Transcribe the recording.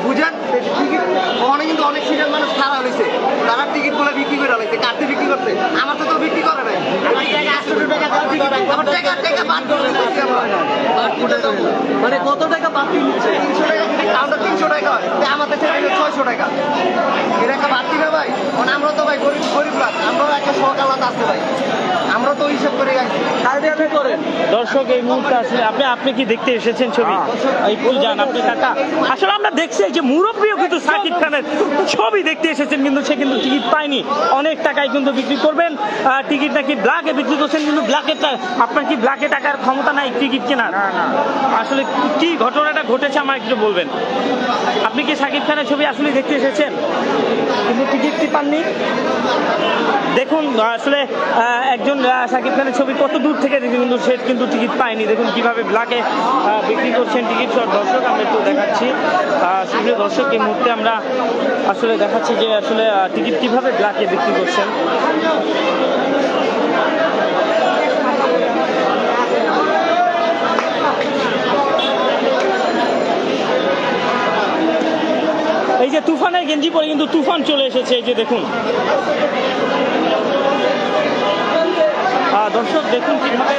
বুঝেন টিকিট ওখানে কিন্তু অনেক সিরিয়াল মানুষ খারাপ হয়েছে, তারা টিকিট গুলো বিক্রি করে হয়েছে, কাটতে বিক্রি করছে, আমার তো বিক্রি করে নাই, মানে কত টাকা বাড়তি নিচ্ছে? 300 টাকা হয়, আমাদের 600 টাকা, এর একটা বাড়তি না ভাই। কারণ আমরা তো ভাই গরিব গরিব লাগ, আমরাও একটা সকালাত আসতে ভাই, আমরা তো হিসাব করে গাইছি। করেন দর্শক এই মুহূর্তে আসলে আপনি কি দেখতে এসেছেন ছবি? এই ফুল যান আপনি কাকা। আসলে আমরা দেখছি যে মুরব্বীও কিন্তু সাকিব খানের ছবি দেখতে এসেছেন, কিন্তু সে কিন্তু টিকিট পায়নি। অনেক টাকায় কিন্তু বিক্রি করবেন, টিকিট নাকি ব্ল্যাকে বিক্রি করছেন, কিন্তু ব্ল্যাকে আপনার কি ব্ল্যাকে টাকার ক্ষমতা নাই টিকিট কেনার? আসলে কি ঘটনাটা ঘটেছে আমার একটু বলবেন। আপনি কি সাকিব খানের ছবি আসলে দেখতে এসেছেন কিন্তু টিকিটটি পাননি? দেখুন আসলে একজন সাকিব খানের ছবি কত দূর থেকে দেখি, কিন্তু সে কিন্তু টিকিট পায়নি। দেখুন কিভাবে ব্ল্যাকে বিক্রি করছেন টিকিট। দর্শক আমরা একটু দেখাচ্ছি, সুপ্রিয় দর্শক এই মুহূর্তে আমরা আসলে দেখাচ্ছি যে আসলে টিকিট কিভাবে ব্ল্যাকে বিক্রি করছেন। এই যে তুফানের গেঞ্জি পরে কিন্তু তুফান চলে এসেছে, এই যে দেখুন দর্শক দেখুন কিভাবে